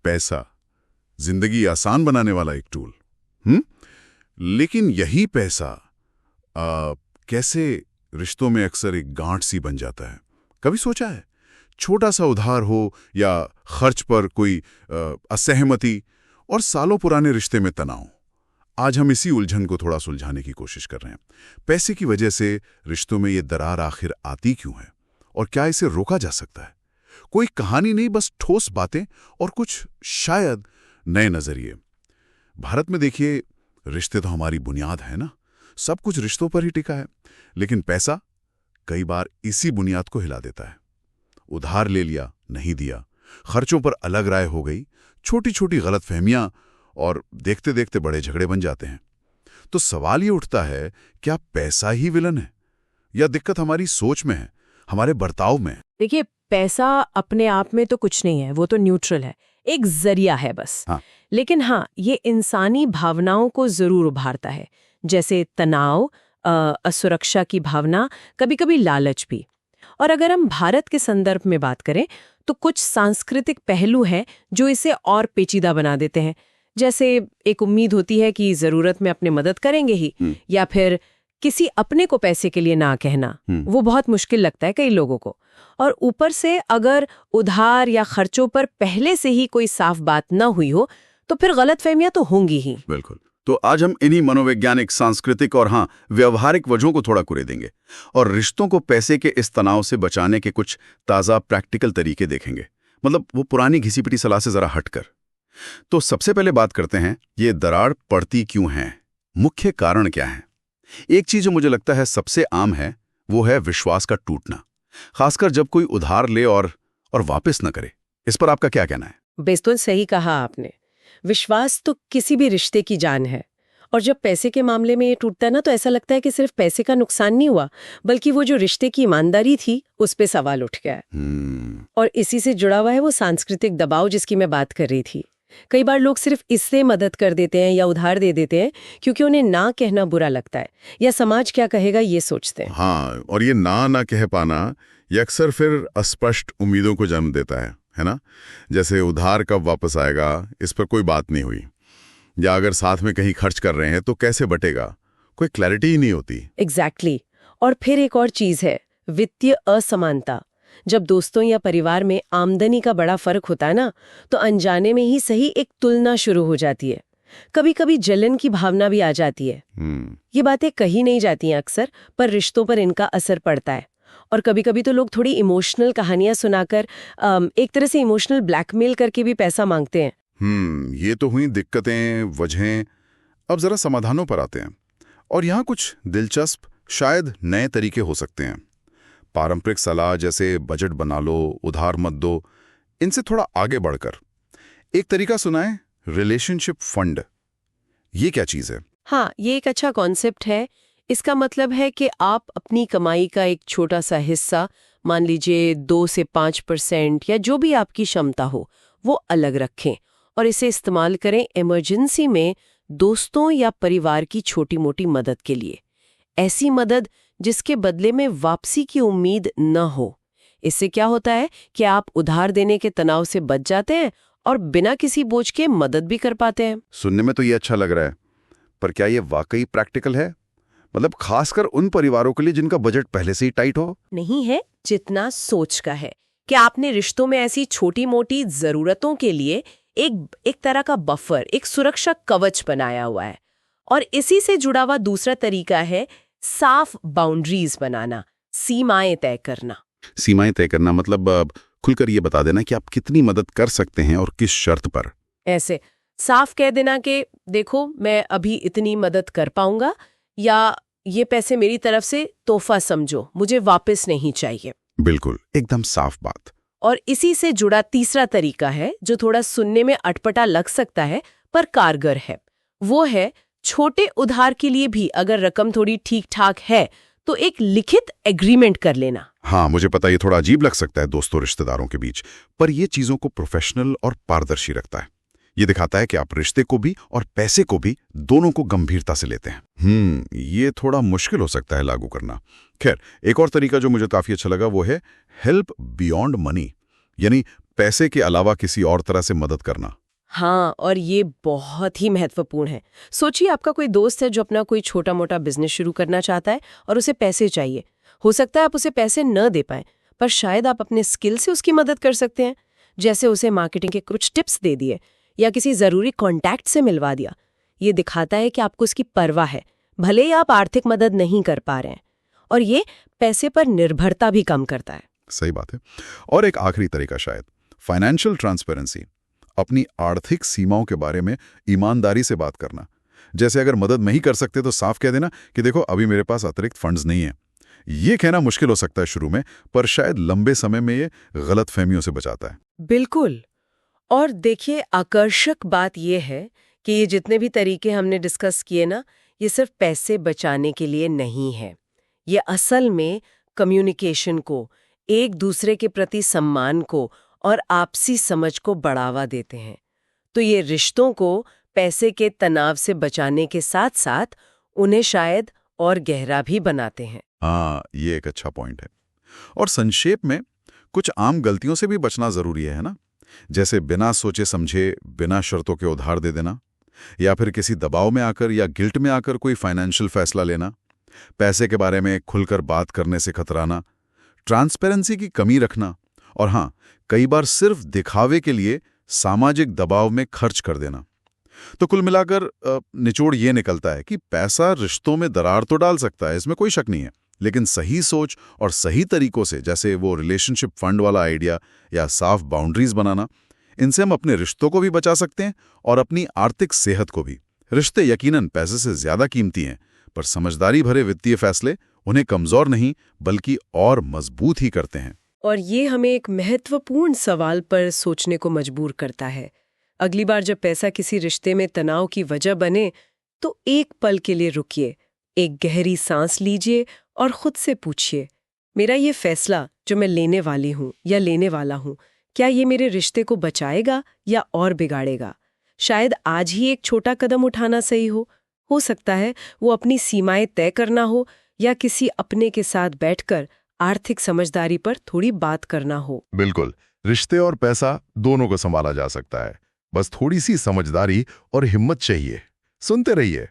पैसा, जिंदगी आसान बनाने वाला एक टूल। लेकिन यही पैसा कैसे रिश्तों में अक्सर एक गांठ सी बन जाता है। कभी सोचा है, छोटा सा उधार हो या खर्च पर कोई असहमति और सालों पुराने रिश्ते में तनाव। आज हम इसी उलझन को थोड़ा सुलझाने की कोशिश कर रहे हैं। पैसे की वजह से रिश्तों में ये दरार आखिर आती क्यों है और क्या इसे रोका जा सकता है? कोई कहानी नहीं, बस ठोस बातें और कुछ शायद नए नजरिए। भारत में देखिए, रिश्ते तो हमारी बुनियाद है ना, सब कुछ रिश्तों पर ही टिका है। लेकिन पैसा कई बार इसी बुनियाद को हिला देता है। उधार ले लिया, नहीं दिया, खर्चों पर अलग राय हो गई, छोटी छोटी गलतफहमियां, और देखते देखते बड़े झगड़े बन जाते हैं। तो सवाल ये उठता है, क्या पैसा ही विलन है या दिक्कत हमारी सोच में है, हमारे बर्ताव में? देखिए, पैसा अपने आप में तो कुछ नहीं है, वो तो न्यूट्रल है, एक जरिया है बस। हाँ। लेकिन हाँ, ये इंसानी भावनाओं को जरूर उभारता है, जैसे तनाव, असुरक्षा की भावना, कभी-कभी लालच भी। और अगर हम भारत के संदर्भ में बात करें तो कुछ सांस्कृतिक पहलू हैं जो इसे और पेचीदा बना देते हैं। जैसे एक उम्मीद होती है कि जरूरत में अपने मदद करेंगे ही, या फिर किसी अपने को पैसे के लिए ना कहना, वो बहुत मुश्किल लगता है कई लोगों को। और ऊपर से अगर उधार या खर्चों पर पहले से ही कोई साफ बात न हुई हो तो फिर गलतफहमियां तो होंगी ही। बिल्कुल। तो आज हम इन्हीं मनोवैज्ञानिक, सांस्कृतिक और व्यवहारिक वजहों को थोड़ा कुरेदेंगे और रिश्तों को पैसे के इस तनाव से बचाने के कुछ ताज़ा प्रैक्टिकल तरीके देखेंगे। मतलब वो पुरानी घिसी-पिटी सलाह से जरा हटकर। तो सबसे पहले बात करते हैं, ये दरार पड़ती क्यों है, मुख्य कारण क्या है? एक चीज जो मुझे लगता है सबसे आम है, वो है विश्वास का टूटना, खासकर जब कोई उधार ले और वापस न करे। इस पर आपका क्या कहना है? बिल्कुल सही कहा आपने। विश्वास तो किसी भी रिश्ते की जान है, और जब पैसे के मामले में ये टूटता है ना, तो ऐसा लगता है कि सिर्फ पैसे का नुकसान नहीं हुआ, बल्कि वो जो रिश्ते की ईमानदारी थी उस पे सवाल उठ गया है। और इसी से जुड़ा हुआ है वो सांस्कृतिक दबाव जिसकी मैं बात कर रही थी। कई बार लोग सिर्फ इससे मदद कर देते हैं या उधार दे देते हैं क्योंकि उन्हें ना कहना बुरा लगता है या समाज क्या कहेगा ये सोचते हैं। हाँ, और ये ना कह पाना ये अक्सर फिर अस्पष्ट उम्मीदों को जन्म देता है ना? जैसे उधार कब वापस आएगा, इस पर कोई बात नहीं हुई, या अगर साथ में कहीं खर्च कर रहे हैं तो कैसे बटेगा, कोई क्लैरिटी ही नहीं होती। एग्जैक्टली। और फिर एक और चीज है, वित्तीय असमानता। जब दोस्तों या परिवार में आमदनी का बड़ा फर्क होता है ना, तो अनजाने में ही सही एक तुलना शुरू हो जाती है। कभी कभी जलन की भावना भी आ जाती है। ये बातें कही नहीं जाती हैं अक्सर, पर रिश्तों पर इनका असर पड़ता है। और कभी कभी तो लोग थोड़ी इमोशनल कहानियां सुनाकर, एक तरह से इमोशनल ब्लैकमेल करके भी पैसा मांगते हैं। ये तो हुई दिक्कतें, वजहें। अब जरा समाधानों पर आते हैं, और यहाँ कुछ दिलचस्प, शायद नए तरीके हो सकते हैं। पारंपरिक सलाह जैसे बजट बना लो, उधार मत दो, इनसे थोड़ा आगे बढ़कर एक तरीका सुनाए, रिलेशनशिप फंड। ये क्या चीज है? हाँ, ये एक अच्छा कॉन्सेप्ट है। इसका मतलब है कि आप अपनी कमाई का एक छोटा सा हिस्सा, मान लीजिए 2 से 5% या जो भी आपकी क्षमता हो, वो अलग रखें और इसे इस्तेमाल करें इमरजेंसी में, दोस्तों या परिवार की छोटी मोटी मदद के लिए। ऐसी मदद जिसके बदले में वापसी की उम्मीद न हो। इससे क्या होता है कि आप उधार देने के तनाव से बच जाते हैं और बिना किसी बोझ के मदद भी कर पाते हैं। सुनने में तो ये अच्छा लग रहा है, पर क्या ये वाकई प्रैक्टिकल है? मतलब खासकर उन परिवारों के लिए जिनका बजट पहले से ही टाइट हो? नहीं है जितना सोच का है कि आपने रिश्तों में ऐसी छोटी मोटी जरूरतों के लिए एक तरह का बफर, एक सुरक्षा कवच बनाया हुआ है। और इसी से जुड़ा हुआ दूसरा तरीका है साफ बाउंड्रीज बनाना, सीमाएं तय करना। सीमाएं तय करना मतलब खुलकर ये बता देना कि आप कितनी मदद कर सकते हैं और किस शर्त पर। ऐसे साफ कह देना कि देखो, मैं अभी इतनी मदद कर पाऊंगा, या ये पैसे मेरी तरफ से तोहफा समझो, मुझे वापस नहीं चाहिए। बिल्कुल, एकदम साफ बात। और इसी से जुड़ा तीसरा तरीका है जो थोड़ा सुनने में अटपटा लग सकता है पर कारगर है। वो है छोटे उधार के लिए भी अगर रकम थोड़ी ठीक ठाक है तो एक लिखित एग्रीमेंट कर लेना। हाँ, मुझे पता ये थोड़ा अजीब लग सकता है दोस्तों रिश्तेदारों के बीच, पर ये चीजों को प्रोफेशनल और पारदर्शी रखता है। ये दिखाता है कि आप रिश्ते को भी और पैसे को भी दोनों को गंभीरता से लेते हैं। ये थोड़ा मुश्किल हो सकता है लागू करना। खैर, एक और तरीका जो मुझे काफी अच्छा लगा वो है हेल्प बियॉन्ड मनी, यानी पैसे के अलावा किसी और तरह से मदद करना। हाँ, और ये बहुत ही महत्वपूर्ण है। सोचिए आपका कोई दोस्त है जो अपना कोई छोटा मोटा बिजनेस शुरू करना चाहता है और उसे पैसे चाहिए। हो सकता है आप उसे पैसे न दे पाएं, पर शायद आप अपने स्किल से उसकी मदद कर सकते हैं। जैसे उसे मार्केटिंग के कुछ टिप्स दे दिए या किसी जरूरी कॉन्टैक्ट से मिलवा दिया। ये दिखाता है कि आपको उसकी परवाह है, भले ही आप आर्थिक मदद नहीं कर पा रहे हैं। और ये पैसे पर निर्भरता भी कम करता है। सही बात है। और एक आखिरी तरीका शायद फाइनेंशियल ट्रांसपेरेंसी, अपनी आर्थिक सीमाओं के बारे में ईमानदारी से बात करना। जैसे अगर मदद नहीं कर सकते तो साफ कह देना कि देखो अभी मेरे पास अतिरिक्त फंड्स नहीं है। ये कहना मुश्किल हो सकता है शुरू में, पर शायद लंबे समय में ये गलतफहमियों से बचाता है। बिल्कुल। और देखिए, आकर्षक बात यह है कि ये जितने भी तरीके हमने डिस्कस किए ना, ये सिर्फ पैसे बचाने के लिए नहीं है। ये असल में कम्युनिकेशन को, एक दूसरे के प्रति सम्मान को और आपसी समझ को बढ़ावा देते हैं। तो ये रिश्तों को पैसे के तनाव से बचाने के साथ साथ उन्हें शायद और गहरा भी बनाते हैं। हाँ, ये एक अच्छा पॉइंट है। और संक्षेप में कुछ आम गलतियों से भी बचना जरूरी है ना? जैसे बिना सोचे समझे बिना शर्तों के उधार दे देना, या फिर किसी दबाव में आकर या गिल्ट में आकर कोई फाइनेंशियल फैसला लेना, पैसे के बारे में खुलकर बात करने से खतराना, ट्रांसपेरेंसी की कमी रखना, और हाँ, कई बार सिर्फ दिखावे के लिए सामाजिक दबाव में खर्च कर देना। तो कुल मिलाकर निचोड़ ये निकलता है कि पैसा रिश्तों में दरार तो डाल सकता है, इसमें कोई शक नहीं है, लेकिन सही सोच और सही तरीकों से, जैसे वो रिलेशनशिप फंड वाला आइडिया या साफ बाउंड्रीज बनाना, इनसे हम अपने रिश्तों को भी बचा सकते हैं और अपनी आर्थिक सेहत को भी। रिश्ते यकीनन पैसे से ज्यादा कीमती हैं, पर समझदारी भरे वित्तीय फैसले उन्हें कमजोर नहीं बल्कि और मजबूत ही करते हैं। और ये हमें एक महत्वपूर्ण सवाल पर सोचने को मजबूर करता है। अगली बार जब पैसा किसी रिश्ते में तनाव की वजह बने, तो एक पल के लिए रुकिए, एक गहरी सांस लीजिए और खुद से पूछिए, मेरा ये फैसला जो मैं लेने वाली हूँ या लेने वाला हूँ, क्या ये मेरे रिश्ते को बचाएगा या और बिगाड़ेगा? शायद आज ही एक छोटा कदम उठाना सही हो सकता है वो अपनी सीमाएं तय करना हो, या किसी अपने के साथ बैठकर आर्थिक समझदारी पर थोड़ी बात करना हो। बिल्कुल, रिश्ते और पैसा दोनों को संभाला जा सकता है, बस थोड़ी सी समझदारी और हिम्मत चाहिए। सुनते रहिए